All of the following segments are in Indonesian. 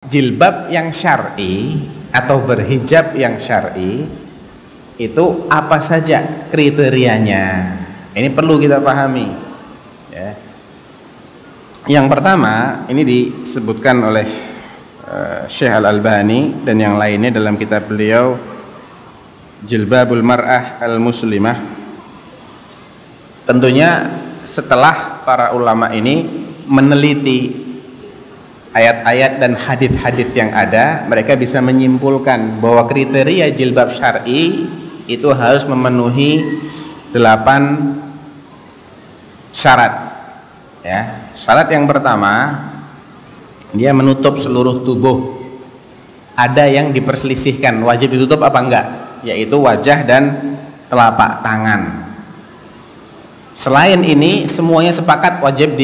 Jilbab yang syar'i atau berhijab yang syar'i itu apa saja kriterianya? Ini perlu kita pahami ya. Yang pertama, ini disebutkan oleh Syekh Al-Albani dan yang lainnya dalam kitab beliau Jilbabul Mar'ah Al-Muslimah. Tentunya setelah para ulama ini meneliti ayat-ayat dan hadis-hadis yang ada, mereka bisa menyimpulkan bahwa kriteria jilbab syar'i itu harus memenuhi 8 syarat ya. Syarat yang pertama, dia menutup seluruh tubuh. Ada yang diperselisihkan wajib ditutup apa enggak, yaitu wajah dan telapak tangan. Selain ini semuanya sepakat wajib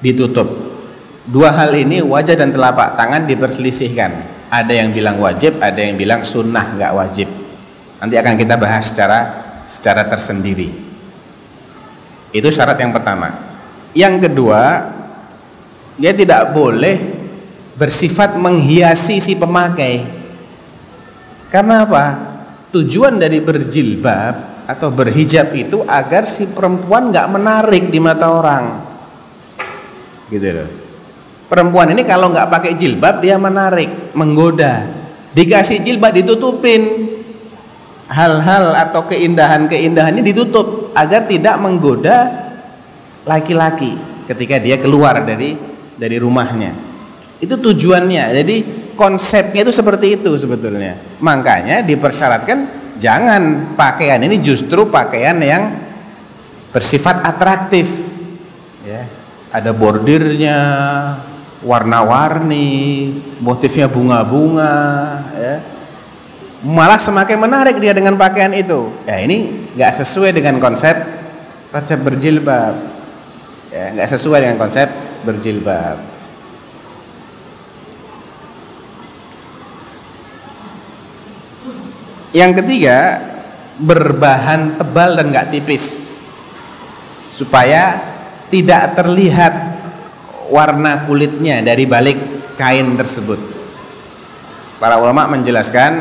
ditutup. Dua hal ini, wajah dan telapak tangan, diperselisihkan. Ada yang bilang wajib, ada yang bilang sunnah, nggak wajib. Nanti akan kita bahas secara tersendiri. Itu syarat yang pertama. Yang kedua, dia tidak boleh bersifat menghiasi si pemakai. Karena apa? Tujuan dari berjilbab atau berhijab itu agar si perempuan nggak menarik di mata orang, gitu loh. Perempuan ini kalau nggak pakai jilbab dia menarik, menggoda. Dikasih jilbab ditutupin, hal-hal atau keindahan-keindahan ini ditutup agar tidak menggoda laki-laki ketika dia keluar dari rumahnya. Itu tujuannya. Jadi konsepnya itu seperti itu sebetulnya. Makanya dipersyaratkan jangan pakaian ini justru pakaian yang bersifat atraktif ya. Ada bordirnya, warna-warni, motifnya bunga-bunga ya. Malah semakin menarik dia dengan pakaian itu. Ya ini nggak sesuai dengan konsep berjilbab ya, nggak sesuai dengan konsep berjilbab. Yang ketiga, berbahan tebal dan nggak tipis supaya tidak terlihat warna kulitnya dari balik kain tersebut. Para ulama menjelaskan,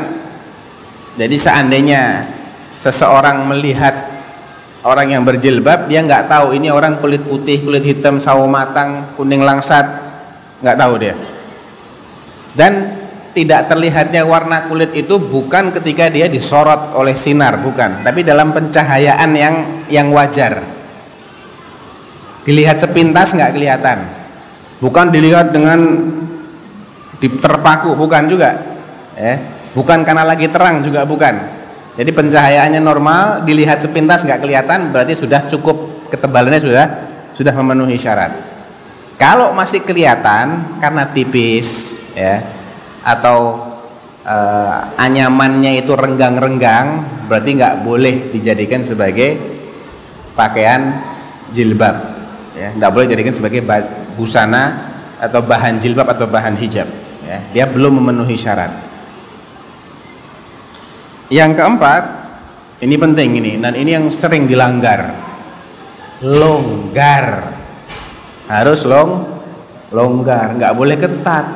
jadi seandainya seseorang melihat orang yang berjilbab, dia nggak tahu ini orang kulit putih, kulit hitam, sawo matang, kuning langsat, nggak tahu dia. Dan tidak terlihatnya warna kulit itu bukan ketika dia disorot oleh sinar, bukan, tapi dalam pencahayaan yang wajar. Dilihat sepintas nggak kelihatan, bukan dilihat dengan terpaku, bukan juga bukan karena lagi terang juga bukan. Jadi pencahayaannya normal, dilihat sepintas nggak kelihatan, berarti sudah cukup, ketebalannya sudah memenuhi syarat. Kalau masih kelihatan karena tipis ya, atau anyamannya itu renggang-renggang, berarti nggak boleh dijadikan sebagai pakaian jilbab ya, nggak boleh dijadikan sebagai busana atau bahan jilbab atau bahan hijab ya. Dia belum memenuhi syarat. Yang keempat, ini penting ini, dan ini yang sering dilanggar, longgar. Harus longgar, nggak boleh ketat.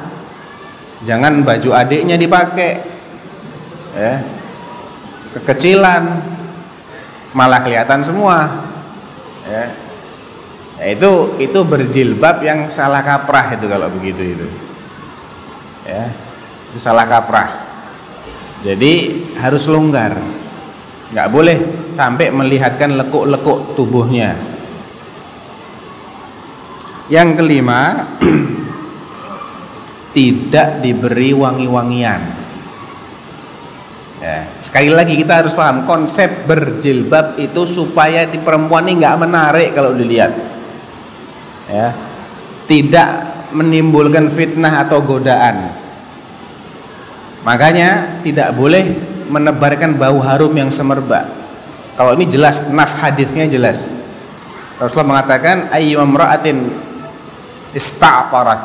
Jangan baju adiknya dipakai ya, kekecilan, malah kelihatan semua ya. Ya, itu berjilbab yang salah kaprah itu kalau begitu itu ya, itu salah kaprah. Jadi harus longgar, nggak boleh sampai melihatkan lekuk-lekuk tubuhnya. Yang kelima, tidak diberi wangi-wangian ya. Sekali lagi kita harus paham konsep berjilbab itu supaya di perempuan ini nggak menarik kalau dilihat ya, tidak menimbulkan fitnah atau godaan. Makanya tidak boleh menebarkan bau harum yang semerbak. Kalau ini jelas, nas hadisnya jelas. Rasulullah mengatakan ayyumra'atin ista'tarat,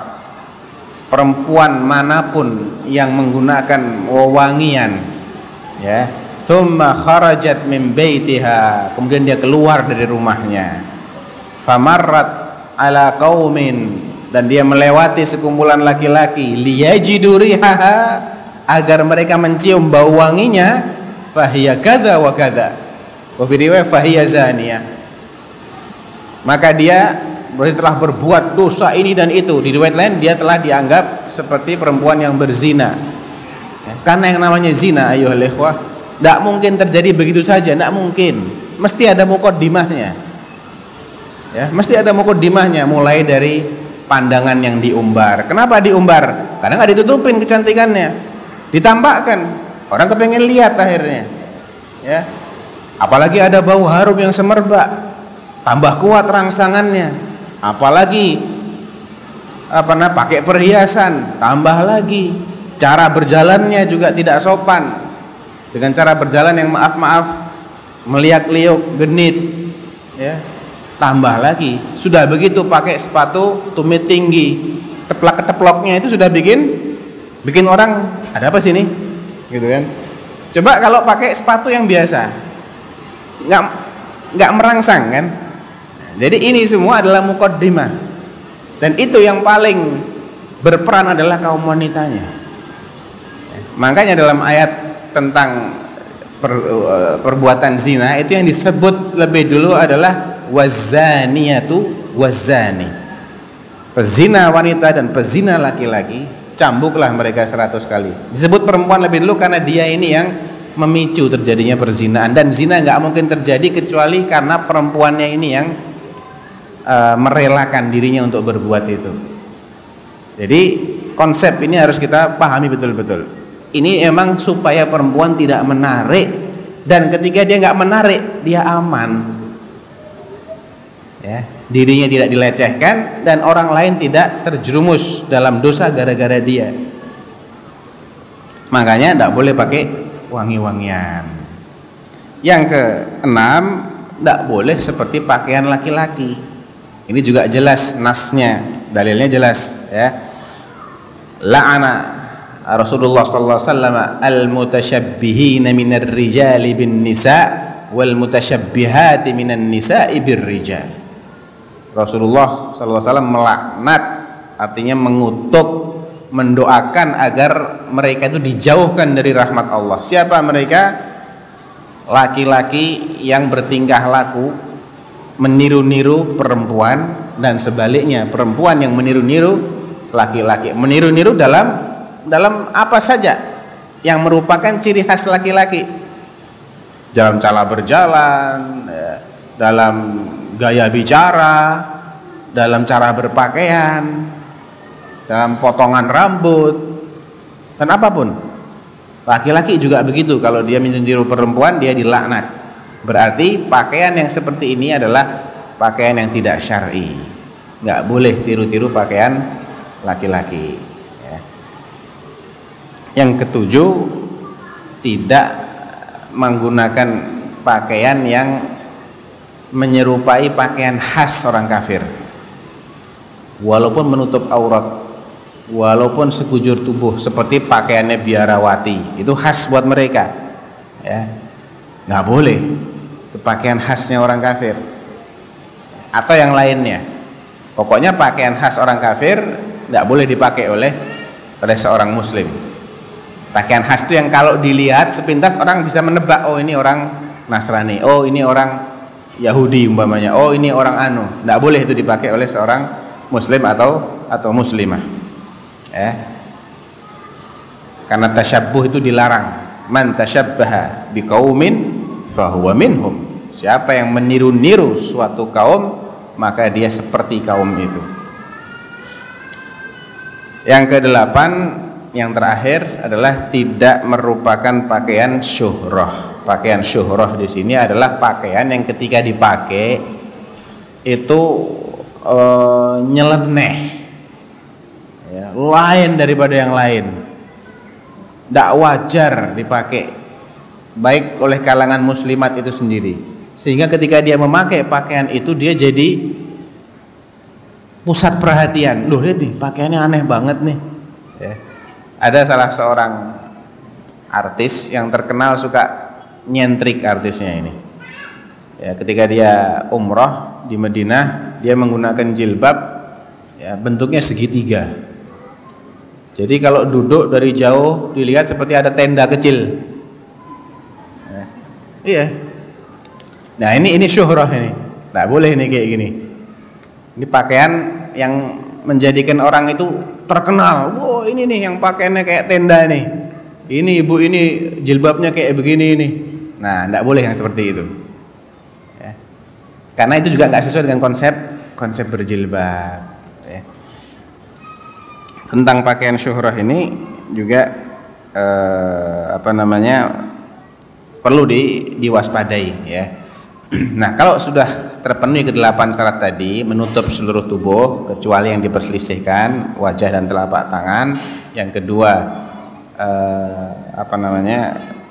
perempuan manapun yang menggunakan wewangian ya, thumma kharajat min baitiha, kemudian dia keluar dari rumahnya, famarrat ala qaumin, dan dia melewati sekumpulan laki-laki, liyajidu rihaha, agar mereka mencium bau wanginya, fahiya kadza wa kadza, wa fi riwayah fahiya zaniyah, maka dia berarti telah berbuat dosa ini dan itu. Di riwayat lain dia telah dianggap seperti perempuan yang berzina. Karena yang namanya zina, ayyuhal ikhwah, tidak mungkin terjadi begitu saja, tidak mungkin, mesti ada muqaddimahnya, ya, mesti ada muqaddimahnya, mulai dari pandangan yang diumbar. Kenapa diumbar? Karena nggak ditutupin kecantikannya, ditampakkan, orang kepengen lihat akhirnya, ya. Apalagi ada bau harum yang semerbak, tambah kuat rangsangannya. Apalagi pakai perhiasan, tambah lagi. Cara berjalannya juga tidak sopan, dengan cara berjalan yang maaf meliak-liuk, genit, ya. Tambah lagi, sudah begitu pakai sepatu tumit tinggi, teplak-teploknya itu sudah bikin orang, ada apa sih ini, gitu kan. Coba kalau pakai sepatu yang biasa, nggak merangsang kan. Jadi ini semua adalah muqaddimah, dan itu yang paling berperan adalah kaum wanitanya. Makanya dalam ayat tentang perbuatan zina itu yang disebut lebih dulu adalah wazaniyatu wazani, pezina wanita dan pezina laki-laki, cambuklah mereka 100 kali. Disebut perempuan lebih dulu karena dia ini yang memicu terjadinya perzinaan, dan zina nggak mungkin terjadi kecuali karena perempuannya ini yang merelakan dirinya untuk berbuat itu. Jadi konsep ini harus kita pahami betul-betul. Ini emang supaya perempuan tidak menarik, dan ketika dia nggak menarik, dia aman, ya, dirinya tidak dilecehkan dan orang lain tidak terjerumus dalam dosa gara-gara dia. Makanya tidak boleh pakai wangi-wangian. Yang keenam, tidak boleh seperti pakaian laki-laki. Ini juga jelas nasnya, dalilnya jelas, ya. La'ana Rasulullah sallallahu alaihi wasallam al-mutasyabbihina minar rijali bin nisa wal mutasyabbihati minan nisa'i bir rijal. Rasulullah sallallahu alaihi wasallam melaknat, artinya mengutuk, mendoakan agar mereka itu dijauhkan dari rahmat Allah. Siapa mereka? Laki-laki yang bertingkah laku meniru-niru perempuan, dan sebaliknya perempuan yang meniru-niru laki-laki. Meniru-niru dalam apa saja yang merupakan ciri khas laki-laki, dalam cara berjalan, ya, dalam gaya bicara, dalam cara berpakaian, dalam potongan rambut, dan apapun. Laki-laki juga begitu, kalau dia meniru perempuan dia dilaknat. Berarti pakaian yang seperti ini adalah pakaian yang tidak syar'i, nggak boleh tiru-tiru pakaian laki-laki. Yang ketujuh, tidak menggunakan pakaian yang menyerupai pakaian khas orang kafir, walaupun menutup aurat, walaupun sekujur tubuh, seperti pakaiannya biarawati, itu khas buat mereka, ya, nggak boleh. Itu pakaian khasnya orang kafir, atau yang lainnya. Pokoknya pakaian khas orang kafir nggak boleh dipakai oleh seorang muslim. Pakaian khas itu yang kalau dilihat sepintas orang bisa menebak, oh ini orang Nasrani, oh ini orang Yahudi umpamanya, oh ini orang anu. Tidak boleh itu dipakai oleh seorang muslim atau muslimah, ya. Karena tasyabbuh itu dilarang. Man tasyabbaha biqaumin fahuwa minhum. Siapa yang meniru-niru suatu kaum, maka dia seperti kaum itu. Yang kedelapan, yang terakhir adalah tidak merupakan pakaian syuhrah. Pakaian syuhrah di sini adalah pakaian yang ketika dipakai itu nyeleneh, ya, lain daripada yang lain, tidak wajar dipakai baik oleh kalangan muslimat itu sendiri, sehingga ketika dia memakai pakaian itu dia jadi pusat perhatian. Loh, lihat nih pakaiannya aneh banget nih, ya. Ada salah seorang artis yang terkenal suka nyentrik, artisnya ini, ya, ketika dia umroh di Madinah dia menggunakan jilbab ya, bentuknya segitiga. Jadi kalau duduk dari jauh dilihat seperti ada tenda kecil. Iya. Nah ini syuhrah ini. Nggak boleh ini kayak gini. Ini pakaian yang menjadikan orang itu terkenal. Wow, ini nih yang pakaiannya kayak tenda nih. Ini ibu ini jilbabnya kayak begini nih. Nah, nggak boleh yang seperti itu. Ya. Karena itu juga nggak sesuai dengan konsep berjilbab. Ya. Tentang pakaian syuhrah ini juga perlu diwaspadai ya. Nah, kalau sudah terpenuhi ke-8 syarat tadi, menutup seluruh tubuh kecuali yang diperselisihkan, wajah dan telapak tangan. Yang kedua,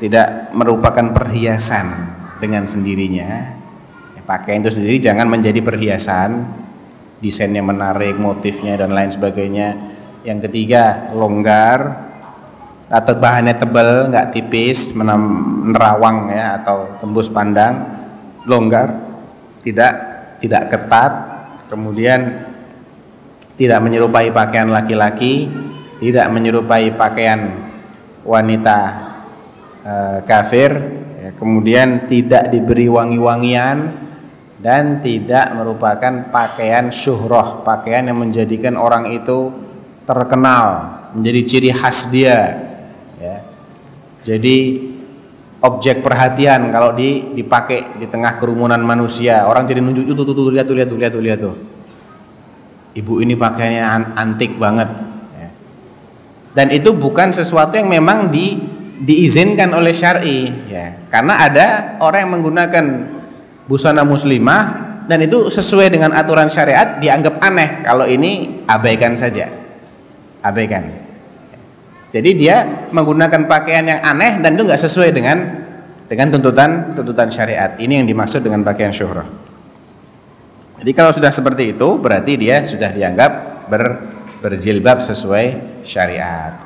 tidak merupakan perhiasan dengan sendirinya. Pakaian itu sendiri jangan menjadi perhiasan, desainnya menarik, motifnya dan lain sebagainya. Yang ketiga, longgar atau bahannya tebal, nggak tipis, menerawang ya, atau tembus pandang. Longgar, tidak ketat, kemudian tidak menyerupai pakaian laki-laki, tidak menyerupai pakaian wanita kafir, ya, kemudian tidak diberi wangi-wangian dan tidak merupakan pakaian syuhrah, pakaian yang menjadikan orang itu terkenal, menjadi ciri khas dia, ya. Jadi objek perhatian kalau dipakai di tengah kerumunan manusia, orang jadi nunjuk tuh lihat tuh. Ibu ini pakaiannya antik banget. Ya. Dan itu bukan sesuatu yang memang diizinkan oleh syar'i, ya. Karena ada orang yang menggunakan busana muslimah dan itu sesuai dengan aturan syariat dianggap aneh. Kalau ini abaikan saja, abaikan. Jadi dia menggunakan pakaian yang aneh dan itu nggak sesuai dengan tuntutan syariat. Ini yang dimaksud dengan pakaian syuhrah. Jadi kalau sudah seperti itu berarti dia sudah dianggap berjilbab sesuai syariat.